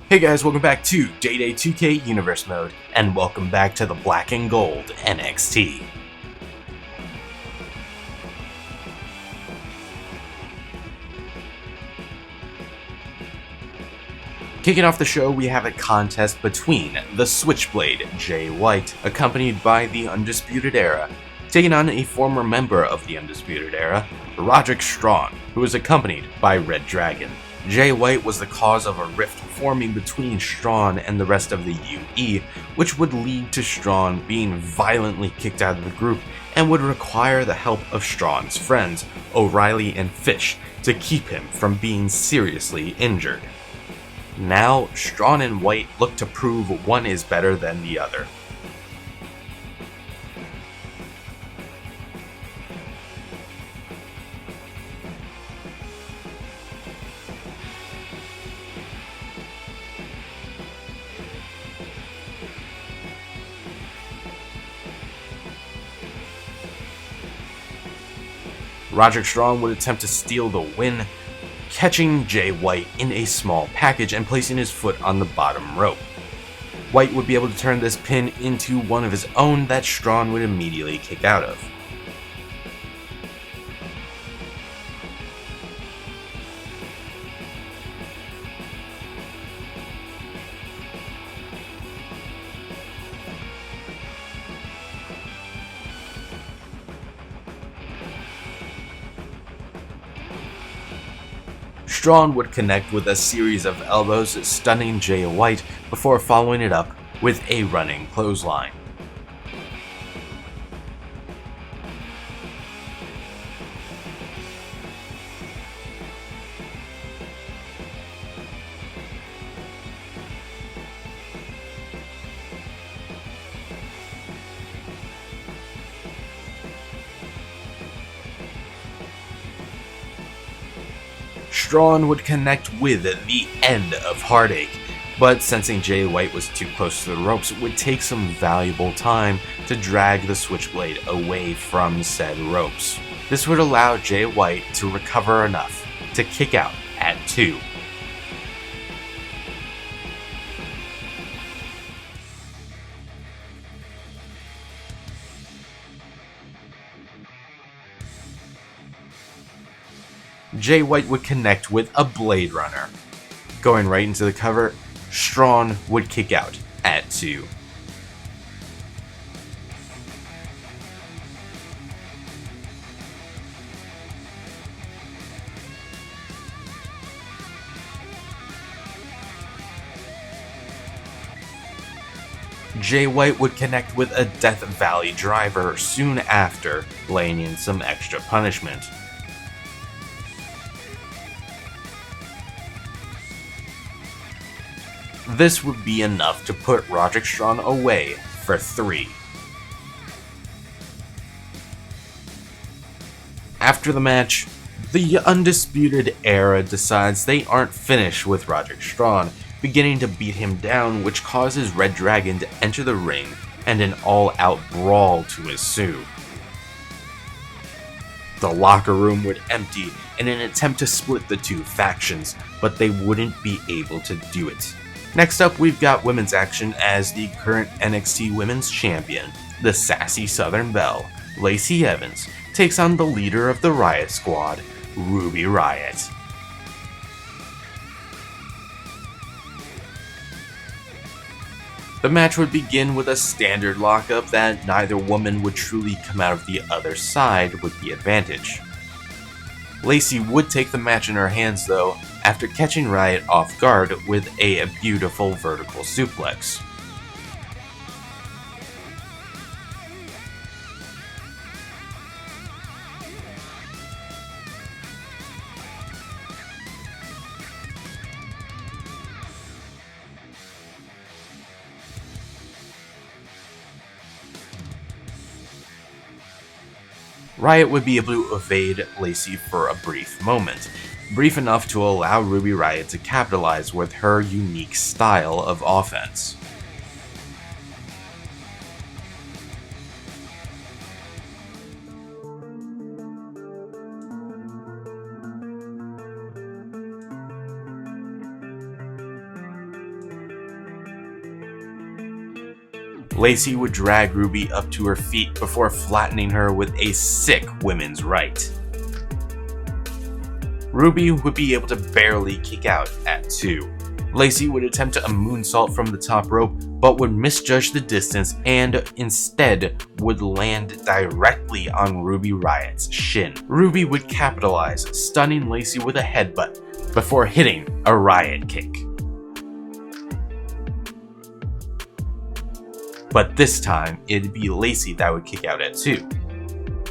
Hey guys, welcome back to Day 2K Universe Mode, and welcome back to the Black and Gold NXT. Kicking off the show, we have a contest between the Switchblade, Jay White, accompanied by the Undisputed Era, taking on a former member of the Undisputed Era, Roderick, who is accompanied by reDRagon. Jay White was the cause of a rift forming between Strong and the rest of the UE, which would lead to Strong being violently kicked out of the group and would require the help of Strong's friends, O'Reilly and Fish, to keep him from being seriously injured. Now, Strong and White look to prove one is better than the other. Roderick Strong would attempt to steal the win, catching Jay White in a small package and placing his foot on the bottom rope. White would be able to turn this pin into one of his own that Strong would immediately kick out of. Strong would connect with a series of elbows, stunning Jay White before following it up with a running clothesline. Strong would connect with the end of Heartache, but sensing Jay White was too close to the ropes, would take some valuable time to drag the Switchblade away from said ropes. This would allow Jay White to recover enough to kick out at 2. Jay White would connect with a Blade Runner. Going right into the cover, Strong would kick out at 2. Jay White would connect with a Death Valley driver soon after, laying in some extra punishment. This would be enough to put Roderick Strong away for 3. After the match, the Undisputed Era decides they aren't finished with Roderick Strong, beginning to beat him down, which causes reDRagon to enter the ring and an all-out brawl to ensue. The locker room would empty in an attempt to split the two factions, but they wouldn't be able to do it. Next up, we've got women's action as the current NXT Women's Champion, the sassy Southern Belle, Lacey Evans, takes on the leader of the Riott Squad, Riott. The match would begin with a standard lockup that neither woman would truly come out of the other side with the advantage. Lacey would take the match in her hands though, after catching Riott off guard with a beautiful vertical suplex. Riott would be able to evade Lacey for a brief moment, brief enough to allow Riott to capitalize with her unique style of offense. Lacey would drag Ruby up to her feet before flattening her with a sick women's right. Ruby would be able to barely kick out at 2. Lacey would attempt a moonsault from the top rope, but would misjudge the distance and instead would land directly on Ruby Riott's shin. Ruby would capitalize, stunning Lacey with a headbutt before hitting a Riott kick. But this time, it'd be Lacey that would kick out at 2.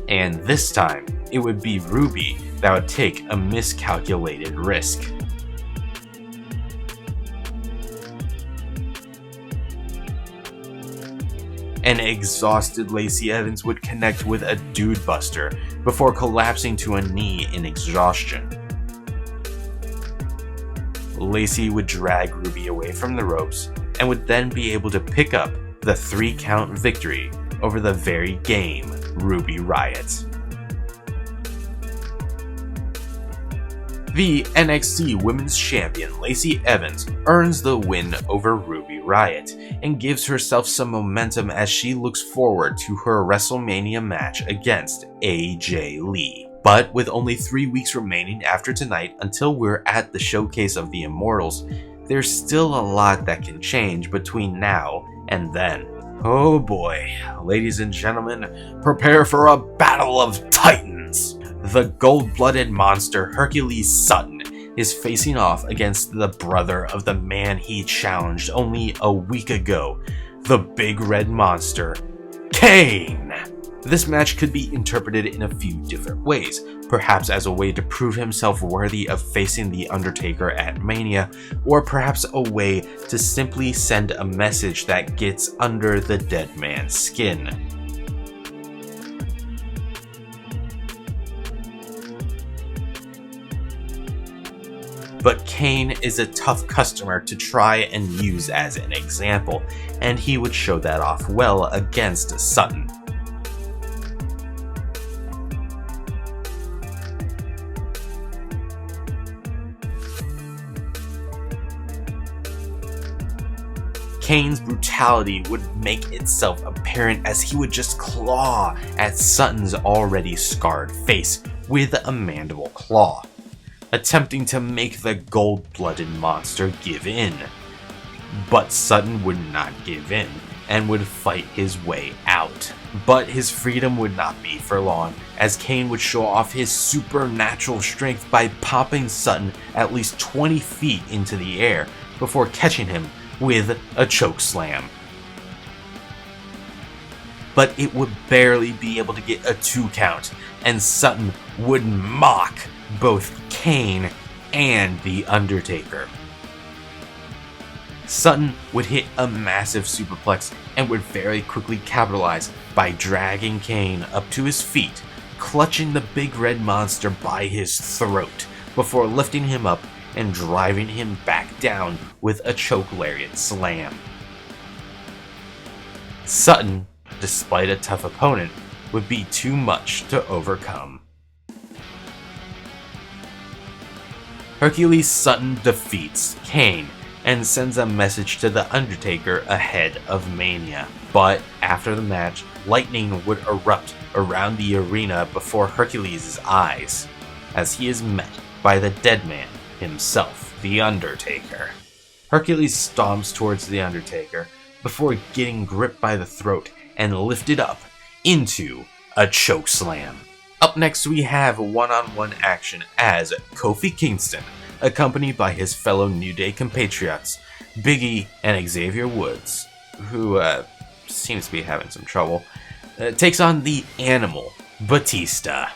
And this time, it would be Ruby that would take a miscalculated risk. An exhausted Lacey Evans would connect with a dude buster before collapsing to a knee in exhaustion. Lacey would drag Ruby away from the ropes and would then be able to pick up the 3-count victory over the very game Ruby Riott. The NXT Women's Champion Lacey Evans earns the win over Ruby Riott and gives herself some momentum as she looks forward to her WrestleMania match against AJ Lee. But with only 3 weeks remaining after tonight until we're at the Showcase of the Immortals, there's still a lot that can change between now and then. Oh boy, ladies and gentlemen, prepare for a battle of titans! The gold-blooded monster Hercules Sutton is facing off against the brother of the man he challenged only a week ago, the big red monster, Kane! This match could be interpreted in a few different ways, perhaps as a way to prove himself worthy of facing The Undertaker at Mania, or perhaps a way to simply send a message that gets under the dead man's skin. But Kane is a tough customer to try and use as an example, and he would show that off well against Sutton. Kane's brutality would make itself apparent as he would just claw at Sutton's already scarred face with a mandible claw, attempting to make the gold-blooded monster give in. But Sutton would not give in and would fight his way out. But his freedom would not be for long, as Kane would show off his supernatural strength by popping Sutton at least 20 feet into the air before catching him with a chokeslam. But it would barely be able to get a 2 count, and Sutton would mock both Kane and The Undertaker. Sutton would hit a massive superplex and would very quickly capitalize by dragging Kane up to his feet, clutching the big red monster by his throat before lifting him up and driving him back down with a choke lariat slam. Sutton, despite a tough opponent, would be too much to overcome. Hercules Sutton defeats Kane and sends a message to The Undertaker ahead of Mania. But after the match, lightning would erupt around the arena before Hercules' eyes, as he is met by the dead man himself, The Undertaker. Hercules stomps towards The Undertaker before getting gripped by the throat and lifted up into a chokeslam. Up next we have one-on-one action as Kofi Kingston, accompanied by his fellow New Day compatriots, Big E and Xavier Woods, who seems to be having some trouble, takes on the Animal, Batista.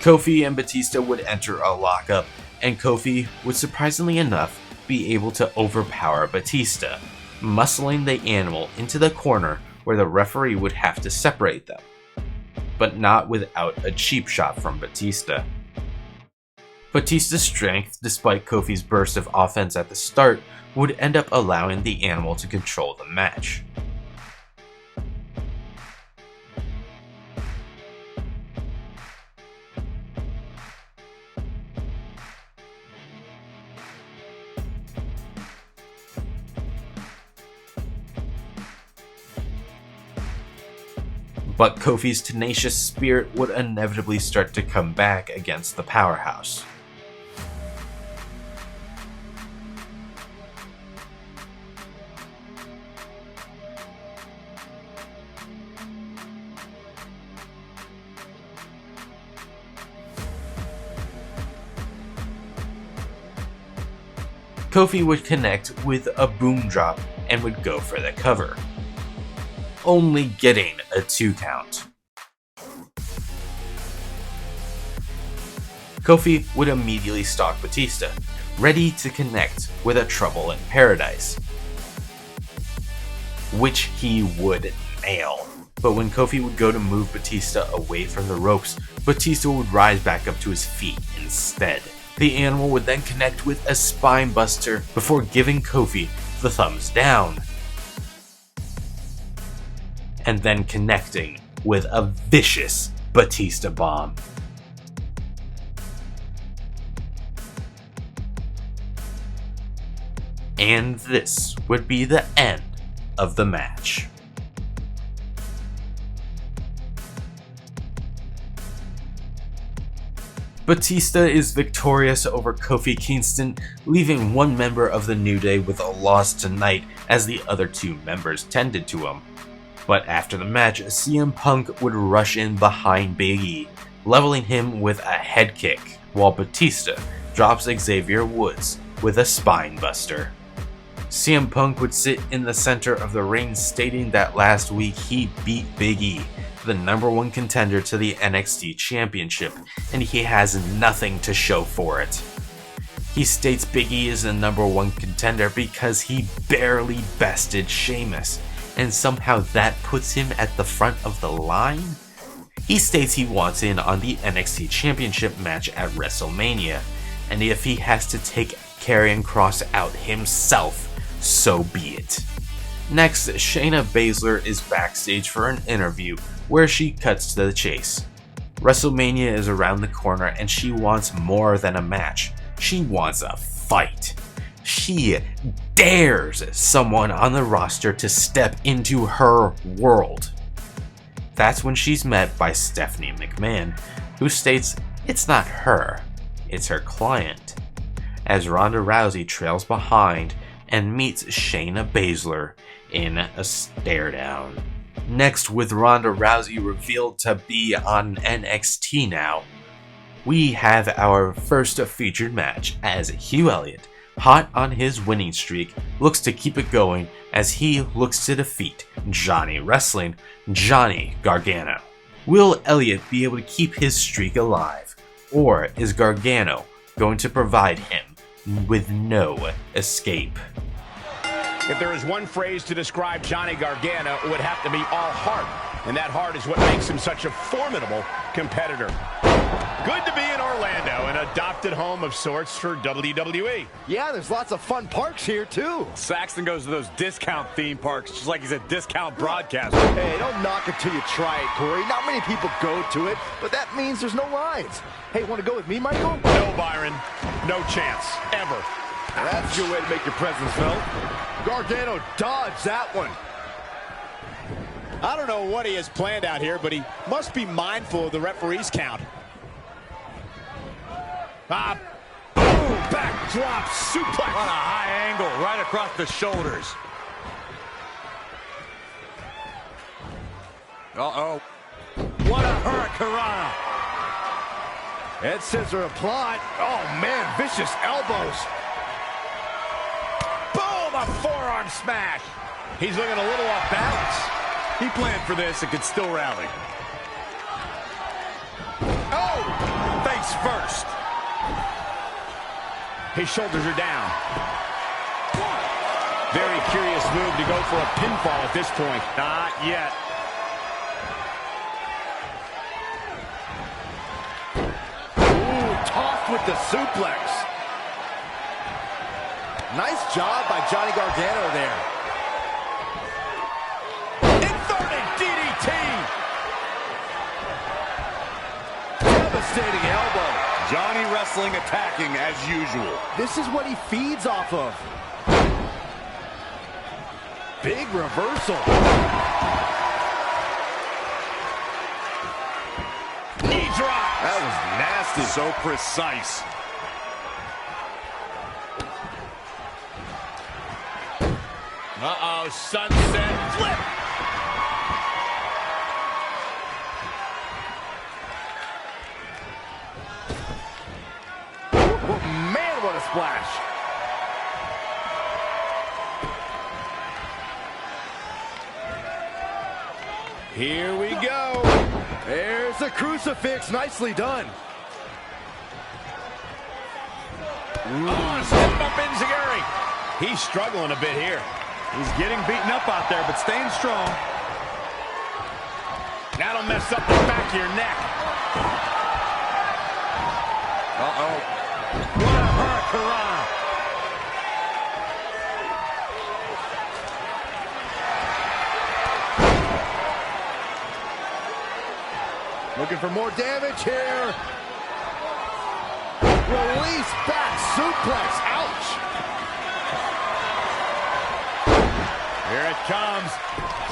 Kofi and Batista would enter a lockup, and Kofi would surprisingly enough be able to overpower Batista, muscling the Animal into the corner where the referee would have to separate them, but not without a cheap shot from Batista. Batista's strength, despite Kofi's burst of offense at the start, would end up allowing the Animal to control the match. but Kofi's tenacious spirit would inevitably start to come back against the powerhouse. Kofi would connect with a boom drop and would go for the cover, only getting a 2 count. Kofi would immediately stalk Batista, ready to connect with a Trouble in Paradise, which he would nail. But when Kofi would go to move Batista away from the ropes, Batista would rise back up to his feet instead. The animal would then connect with a spine buster before giving Kofi the thumbs down, and then connecting with a vicious Batista bomb. And this would be the end of the match. Batista is victorious over Kofi Kingston, leaving one member of the New Day with a loss tonight as the other 2 members tended to him. But after the match, CM Punk would rush in behind Big E, leveling him with a head kick, while Batista drops Xavier Woods with a spine buster. CM Punk would sit in the center of the ring, stating that last week he beat Big E, the #1 contender to the NXT Championship, and he has nothing to show for it. He states Big E is the #1 contender because he barely bested Sheamus, and somehow that puts him at the front of the line? He states he wants in on the NXT Championship match at WrestleMania, and if he has to take Karrion Kross out himself, so be it. Next, Shayna Baszler is backstage for an interview where she cuts to the chase. WrestleMania is around the corner and she wants more than a match. She wants a fight. She dares someone on the roster to step into her world. That's when she's met by Stephanie McMahon, who states it's not her, it's her client, as Ronda Rousey trails behind and meets Shayna Baszler in a stare down. Next, with Ronda Rousey revealed to be on NXT now, we have our first featured match as Hugh Elliott, hot on his winning streak, looks to keep it going as he looks to defeat Johnny Wrestling, Johnny Gargano. Will Elliott be able to keep his streak alive, or is Gargano going to provide him with no escape? If there is one phrase to describe Johnny Gargano, it would have to be all heart. And that heart is what makes him such a formidable competitor. Good to be in Orlando, an adopted home of sorts for WWE. Yeah, there's lots of fun parks here, too. Saxton goes to those discount theme parks just like he's a discount broadcaster. Hey, don't knock it till you try it, Corey. Not many people go to it, but that means there's no lines. Hey, want to go with me, Michael? No, Byron. No chance. Ever. That's your way to make your presence felt. Gargano dodged that one. I don't know what he has planned out here, but he must be mindful of the referee's count. Boom, backdrop suplex. What a high angle, right across the shoulders. Uh-oh. What a hurricanrana. Head scissor applied. Oh, man, vicious elbows. Boom, a forearm smash. He's looking a little off balance. He planned for this and could still rally. Oh, face first. His shoulders are down. Very curious move to go for a pinfall at this point. Not yet. Ooh, tossed with the suplex. Nice job by Johnny Gargano there. Inverted DDT. Devastating elbow. Johnny Wrestling attacking as usual. This is what he feeds off of. Big reversal. nasty. So precise. Uh-oh, sunset flip. Man, what a splash. Here we go. There's the crucifix. Nicely done. Oh, step up Enziguri. He's struggling a bit here. He's getting beaten up out there, but staying strong. That'll mess up the back of your neck. Uh-oh. What a hurricane. Looking for more damage here. Release back suplex. Ouch. Here it comes.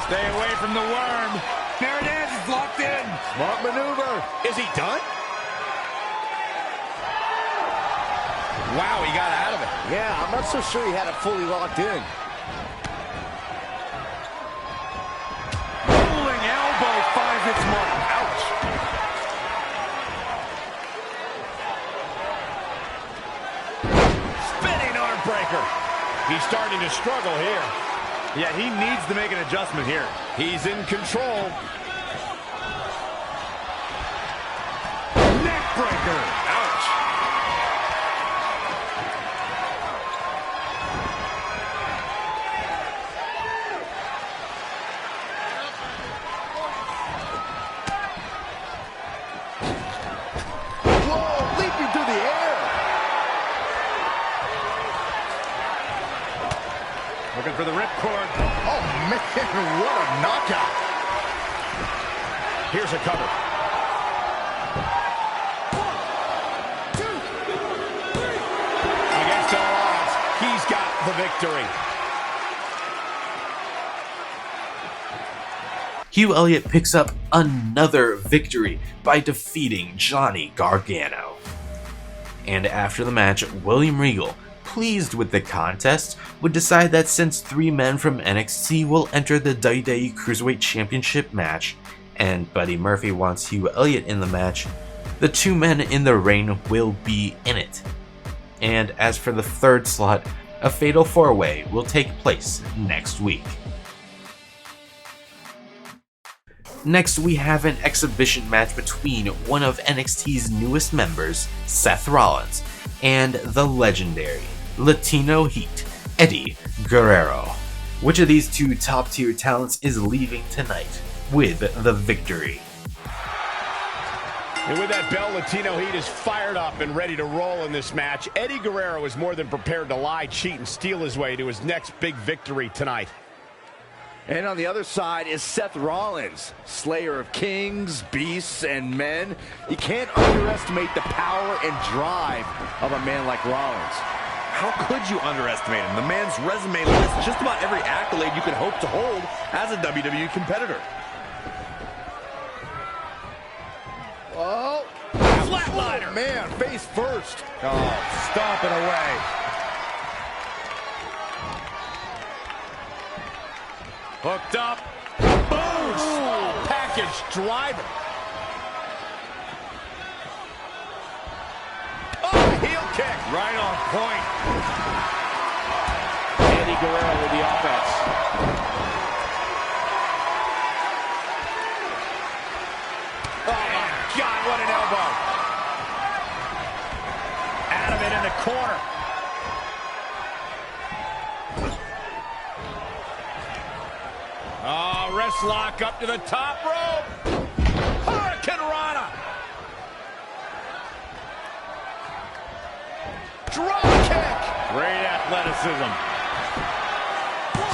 Stay away from the worm. There it is. It's locked in. Smart maneuver. Is he done? Wow, he got out of it. Yeah, I'm not so sure he had it fully locked in. Rolling elbow finds its mark. Ouch. Spinning arm breaker. He's starting to struggle here. Yeah, he needs to make an adjustment here. He's in control. Neck breaker. Ouch. Whoa, leaping through the air. Looking for the ripcord. Oh, man, what a knockout. Here's a cover. 1, 2, 3. Against all odds, he's got the victory. Hugh Elliott picks up another victory by defeating Johnny Gargano. And after the match, William Regal, pleased with the contest, would decide that since 3 men from NXT will enter the WWE Cruiserweight Championship match, and Buddy Murphy wants Hugh Elliott in the match, the 2 men in the ring will be in it. And as for the 3rd slot, a fatal 4-way will take place next week. Next, we have an exhibition match between one of NXT's newest members, Seth Rollins, and the legendary Latino Heat, Eddie Guerrero. Which of these 2 top-tier talents is leaving tonight with the victory? And with that bell, Latino Heat is fired up and ready to roll in this match. Eddie Guerrero is more than prepared to lie, cheat, and steal his way to his next big victory tonight. And on the other side is Seth Rollins, slayer of kings, beasts, and men. You can't underestimate the power and drive of a man like Rollins. How could you underestimate him? The man's resume lists just about every accolade you could hope to hold as a WWE competitor. Oh, Flatliner. Man, face first. Oh, stomping away. Hooked up. Boots! Oh, package driver. Oh, heel kick. Right on point. Eddie Guerrero with the offense. Oh, my God, what an elbow. Adamant in the corner. Oh, wrist lock up to the top rope. Hurricane Rana. Drop kick. Great athleticism.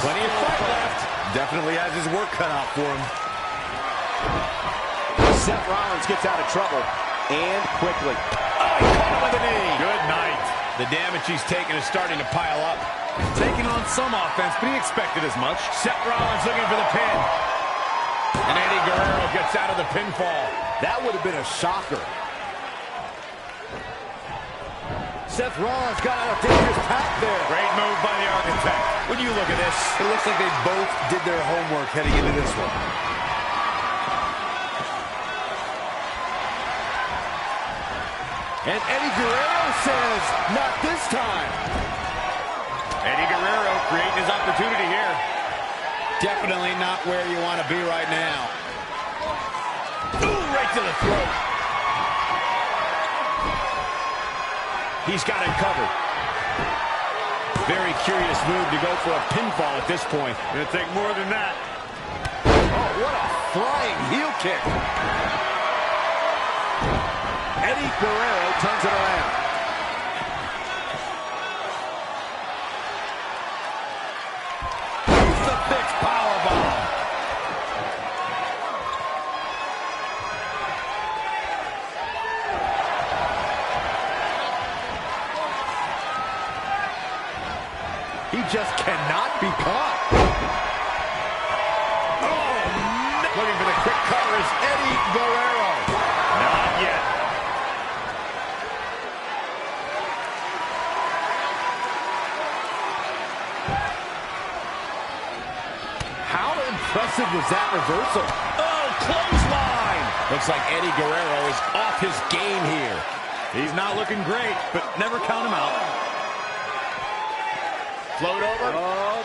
Plenty of fight left. Definitely has his work cut out for him. Seth Rollins gets out of trouble, and quickly. Oh, he caught him with a knee. Good night. The damage he's taken is starting to pile up. Taking on some offense, but he expected as much. Seth Rollins looking for the pin. And Eddie Guerrero gets out of the pinfall. That would have been a shocker. Seth Rollins got out a dangerous path there. Great move by the Architect. When you look at this, It looks like they both did their homework heading into this one. And Eddie Guerrero says, not this time. Eddie Guerrero creating his opportunity here. Definitely not where you want to be right now. Ooh, right to the throat. He's got it covered. Very curious move to go for a pinfall at this point. Gonna take more than that. Oh, what a flying heel kick. Eddie Guerrero turns it around. Crucifix powerbomb. He just cannot be caught. Oh, looking for the quick cover is Eddie Guerrero. Not yet. How impressive was that reversal? Oh, clothesline. Looks like Eddie Guerrero is off his game here. He's not looking great, but never count him out. Float over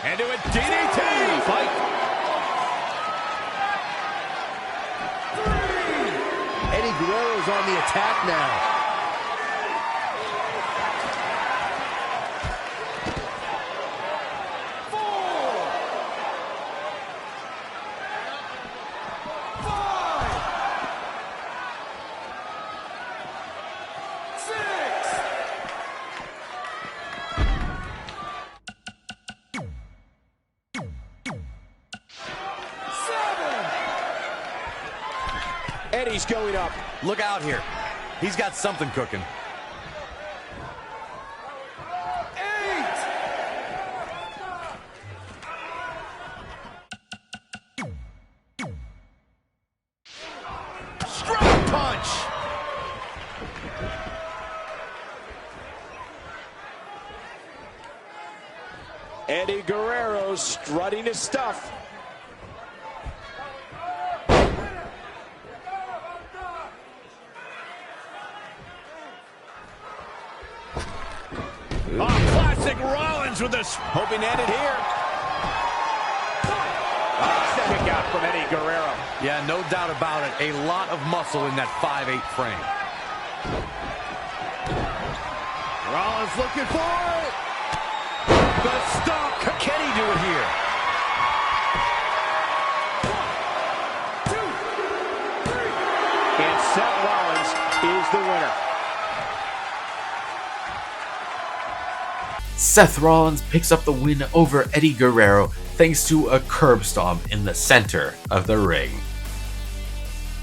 and do a DDT. Fight. Eddie Guerrero's on the attack now. Eddie's going up. Look out here. He's got something cooking. Strong punch. Eddie Guerrero strutting his stuff. Oh, classic Rollins with this. Hoping to end it here. Kick out from Eddie Guerrero. Yeah, no doubt about it. A lot of muscle in that 5'8" frame. Rollins looking for it. The stomp. Can he do it here? 1, 2, 3. And Seth Rollins is the winner. Seth Rollins picks up the win over Eddie Guerrero thanks to a curb stomp in the center of the ring.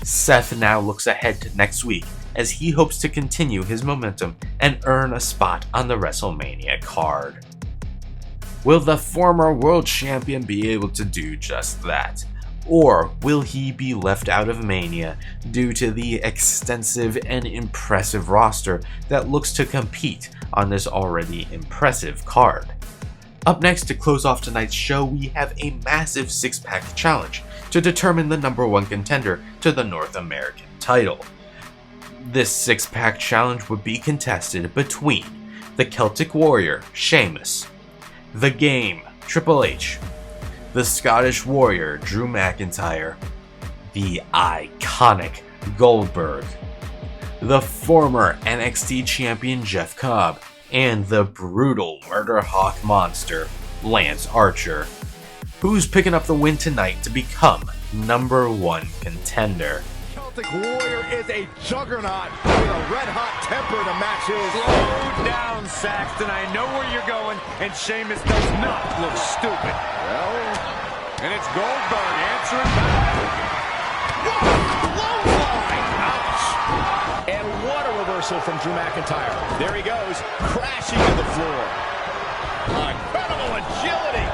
Seth now looks ahead to next week as he hopes to continue his momentum and earn a spot on the WrestleMania card. Will the former world champion be able to do just that? Or will he be left out of Mania due to the extensive and impressive roster that looks to compete on this already impressive card? Up next to close off tonight's show, we have a massive 6-pack challenge to determine the #1 contender to the North American title. This 6-pack challenge would be contested between the Celtic Warrior, Sheamus, The Game, Triple H, the Scottish Warrior, Drew McIntyre, the iconic Goldberg, the former NXT champion Jeff Cobb, and the brutal murder hawk monster, Lance Archer. Who's picking up the win tonight to become #1 contender? Celtic Warrior is a juggernaut with a red-hot temper to match his. Slow down, Saxton. I know where you're going, and Sheamus does not look stupid. Well, And it's Goldberg answering back. Clothesline! Ouch! And what a reversal from Drew McIntyre. There he goes, crashing to the floor. Incredible agility.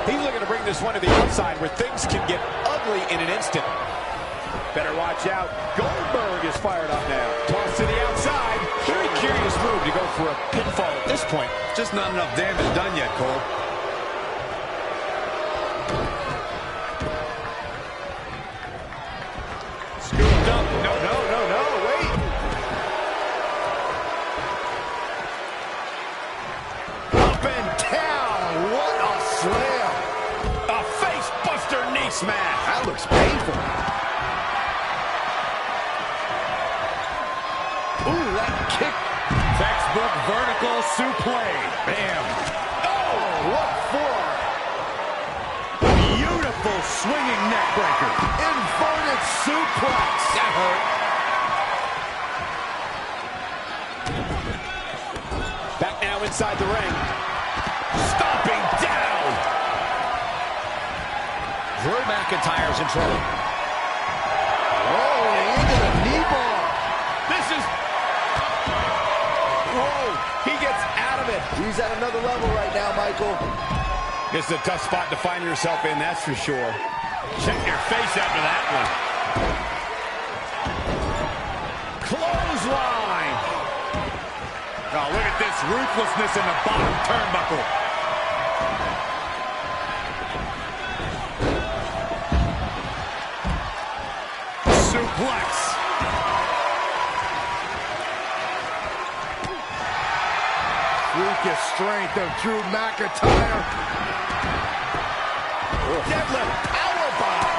He's looking to bring this one to the outside where things can get ugly in an instant. Better watch out. Goldberg is fired up now. Toss to the outside. for a pinfall at this point. Just not enough damage done yet, Cole. Scooped up. No, wait. Up and down. What a slam. A face buster knee smash. That looks painful. Ooh, that kick. Textbook vertical suplex. Bam. Oh, what for? Beautiful swinging neck breaker. Inverted suplex. That hurt. Back now inside the ring. Stomping down. Drew McIntyre's in trouble. Oh, into the knee bar. This is... Whoa, he gets out of it. He's at another level right now, Michael. This is a tough spot to find yourself in, that's for sure. Check your face after that one. Clothesline. Oh, look at this ruthlessness in the bottom turnbuckle. Suplex. Freakish strength of Drew McIntyre. Deadlift powerbomb.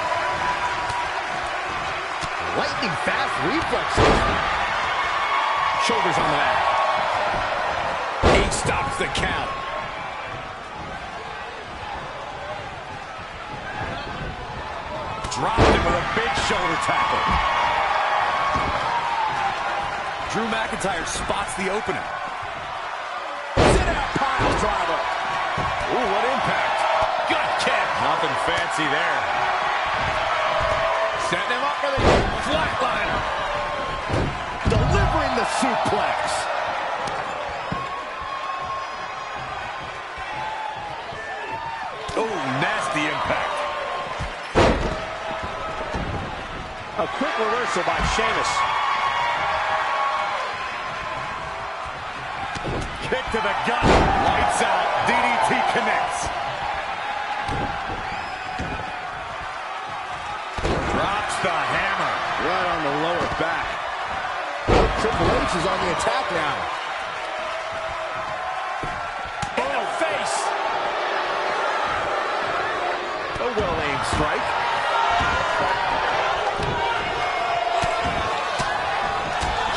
Lightning fast reflexes. Shoulders on the mat. He stops the count. Dropped him with a big shoulder tackle. Drew McIntyre spots the opening. Sit out pile driver. Ooh, what impact. Gut kick. Nothing fancy there. Setting him up for the flatliner. Delivering the suplex. Oh, nasty impact. A quick reversal by Sheamus. Kick to the gut. Lights out. DDT connects. Drops the hammer. Right on the lower back. Triple H is on the attack now. In the face. A well-aimed strike.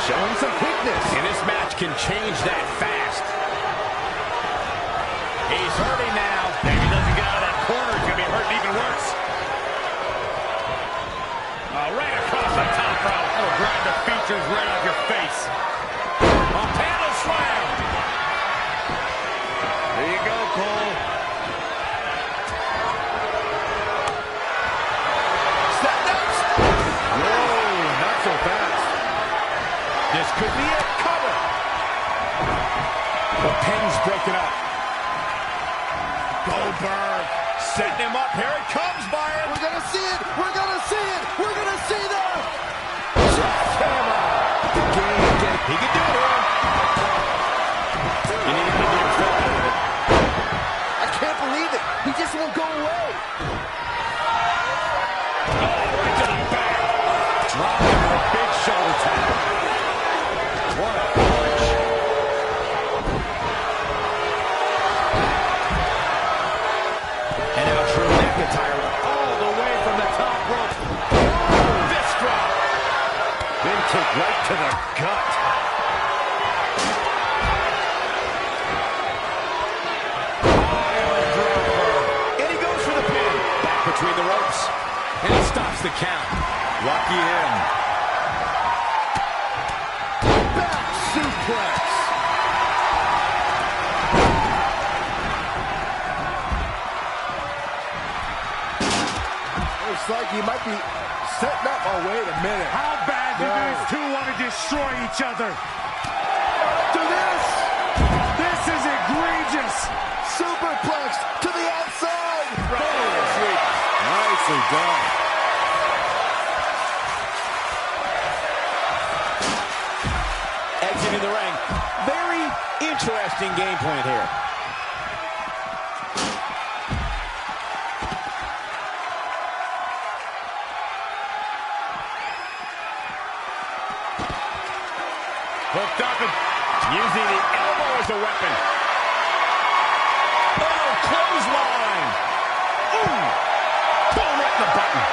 Showing some quickness. And this match can change that fast. He's hurting now. If he doesn't get out of that corner, he's going to be hurting even worse. Right across the top rope. That'll grind the features right off your face. A panel slam. There you go, Cole. Step downs. Whoa, not so fast. This could be a cover. The pin's broken up. Goldberg setting him up. Here it comes, Byron. We're going to see it. We're going to see it. We're going to see that. Jackhammer. The game again. He can do it here. You need to get your foot out of it. I can't believe it. He just won't go away. Oh, right to the back. Drop him with a big shoulder tackle. What a punch. And now Drew McIntyre all the way from the top rope. Fist drop. Big kick right to the gut. And he goes for the pin. Back between the ropes. And he stops the count. Lucky him. Back suplex. Looks like he might be setting up. Oh, wait a minute. How bad do these two want to destroy each other? To this. This is egregious. Superplex to the outside. Oh, sweet. Nicely done. Exiting the ring. Very Interesting game plan here. Hooked up and using the elbow as a weapon. Oh, clothesline. Ooh. Boom, right in the button.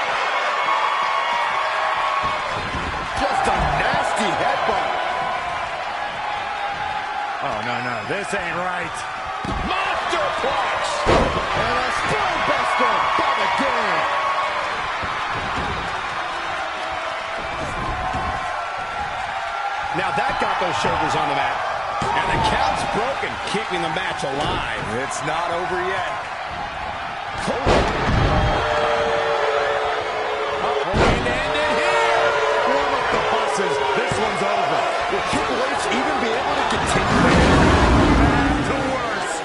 Just a nasty headbutt. Oh, no, this ain't right. Monster clutch. And a spellbuster by the game. Now that got those shoulders on the mat. And the count's broken, keeping the match alive. It's not over yet. And ended here. Warm up the buses. This one's over. Will Triple H even be able to continue? Bad to worse.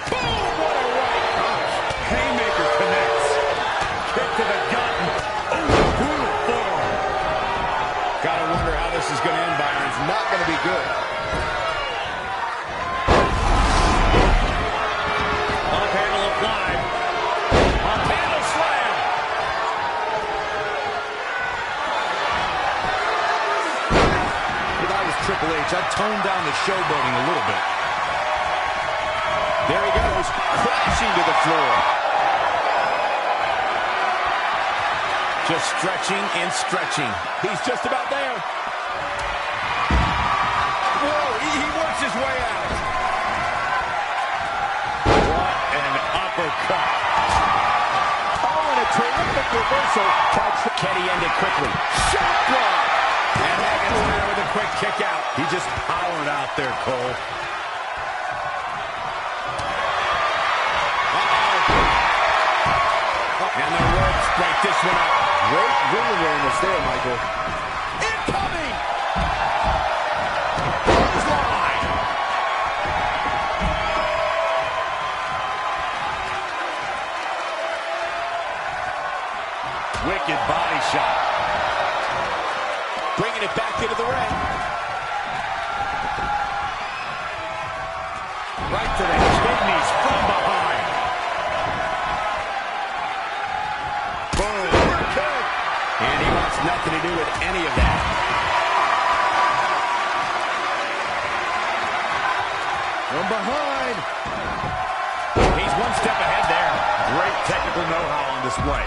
Boom, what a right. Haymaker connects. Kick to the gut. Oh, brutal form. Gotta wonder how this is going to end, Byron. It's not going to be good. Up handle applied. Up handle slam. If I was Triple H, I'd tone down the showboating a little bit. There he goes, crashing to the floor. Just stretching and stretching. He's just about there. Whoa, he works his way out. What an uppercut. Oh, and a terrific reversal. Can he end it quickly? Shot block. And McIntyre with a quick kick out. He just powered out there, Cole. And the ropes break this one up. Great ring awareness there, Michael. Incoming! Clothesline! Wicked body shot. Bringing it back into the ring. Right to the kidneys from behind. Boom. And he wants nothing to do with any of that. From behind. He's one step ahead there. Great technical know-how on display.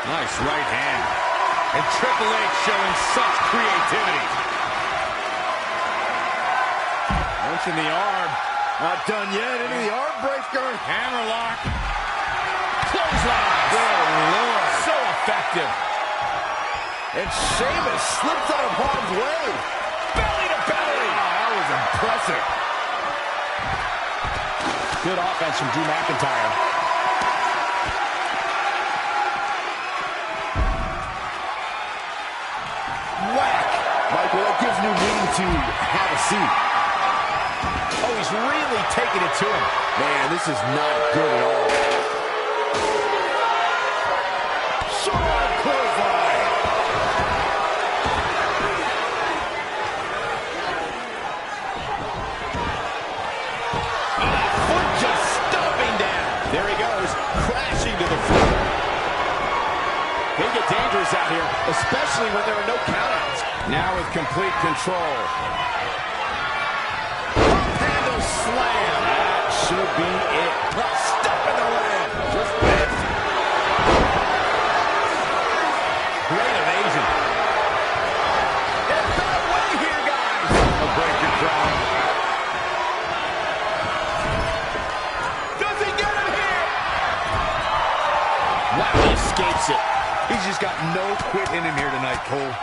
Nice right hand. And Triple H showing such creativity. Punch in the arm. Not done yet. Into the arm breaker. Hammerlock. Clothesline. Good Lord. So effective. And Sheamus slips out of harm's way. Belly to belly. That was impressive. Good offense from Drew McIntyre. Whack. Michael, that gives new meaning to have a seat. Oh, he's really taking it to him. Man, this is not good at all. Short clothesline. Foot just stomping down. There he goes, crashing to the floor. They get dangerous out here, especially when there are no countouts. Now with complete control. Handle slam. That should be it. Step in the leg. Just missed. Great evasion. It's that way here, guys. A break your crown. Does he get him here? Wow, he escapes it. He's just got no quit in him here tonight, Cole.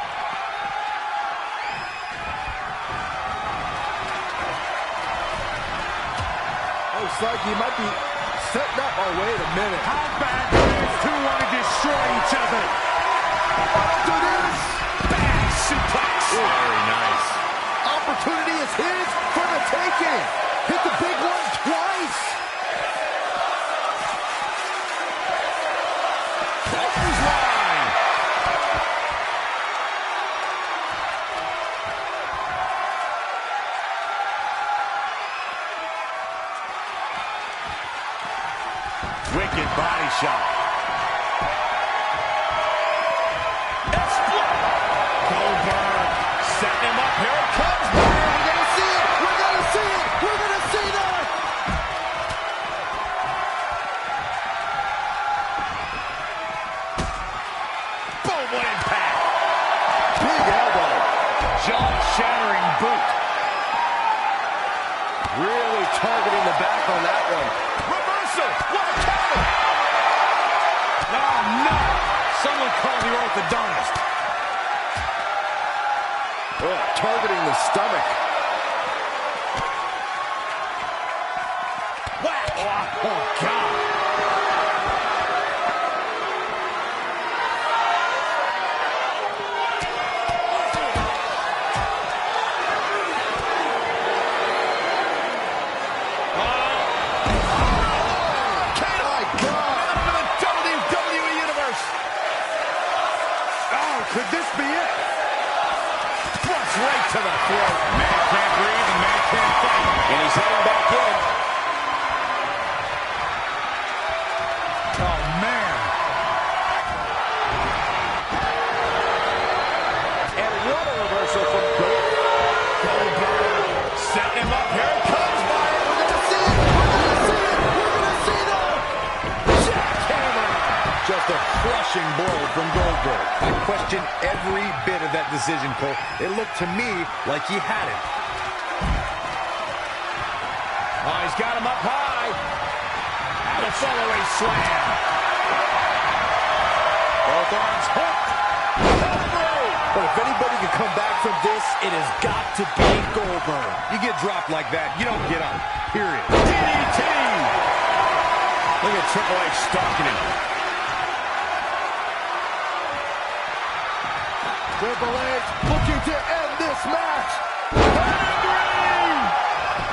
Looks like he might be setting up. Oh, wait a minute. How bad do these two want to destroy each other? Do this. Bad suplex. Very nice. Opportunity is his for the taking. Hit the big one twice. Wicked body shot. Goldberg setting him up. Here it comes. We're going to see it. We're going to see it. We're going to see that. Boom, what impact. Big elbow. Jaw-shattering boot. Really targeting the back on that one. Reversal. What a counter. Oh, no. Someone call the orthodontist. Oh, targeting the stomach. Whack! Oh, God. Kane, my God! For the WWE Universe. Oh, could this be it? Right to the throat. Man can't breathe and man can't fight. And he's heading back in. Oh, man. And what a reversal from Goldberg. Setting him up. Here it comes, Byron. We're going to see it. We're going to see it. We're going to see that. Jackhammer. Just a crushing blow from Goldberg. I question every bit of that decision, Cole. It looked to me like he had it. Oh, he's got him up high. And a follow-away slam. Both arms hooked. But if anybody can come back from this, it has got to be Goldberg. You get dropped like that, you don't get up. Period. DDT. Look at Triple H stalking him. Triple H looking to end this match.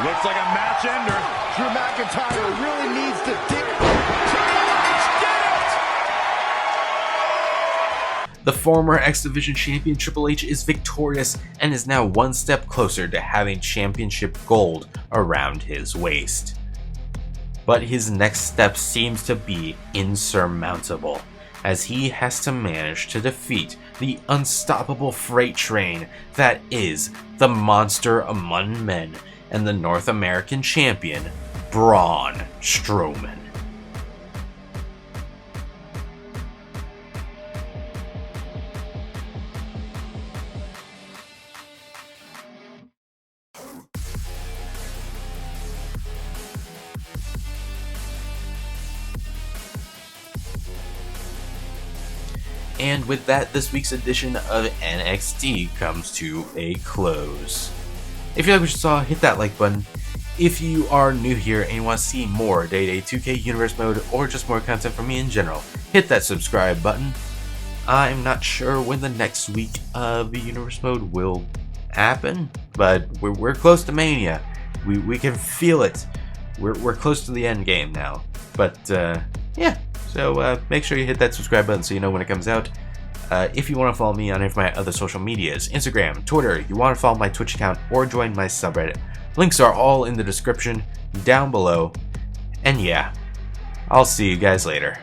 Looks like a match ender. Drew McIntyre really needs to dig. Triple H did it! The former X Division champion Triple H is victorious and is now one step closer to having championship gold around his waist. But his next step seems to be insurmountable, as he has to manage to defeat the unstoppable freight train that is the monster among men and the North American champion, Braun Strowman. And with that, this week's edition of NXT comes to a close. If you like what you saw, hit that like button. If you are new here and you want to see more Day-to-Day 2K Universe mode or just more content from me in general, hit that subscribe button. I'm not sure when the next week of the Universe mode will happen, but we're close to Mania. We can feel it. We're close to the end game now. But yeah. So make sure you hit that subscribe button so you know when it comes out. If you want to follow me on any of my other social medias, Instagram, Twitter, you want to follow my Twitch account or join my subreddit, links are all in the description down below. And yeah, I'll see you guys later.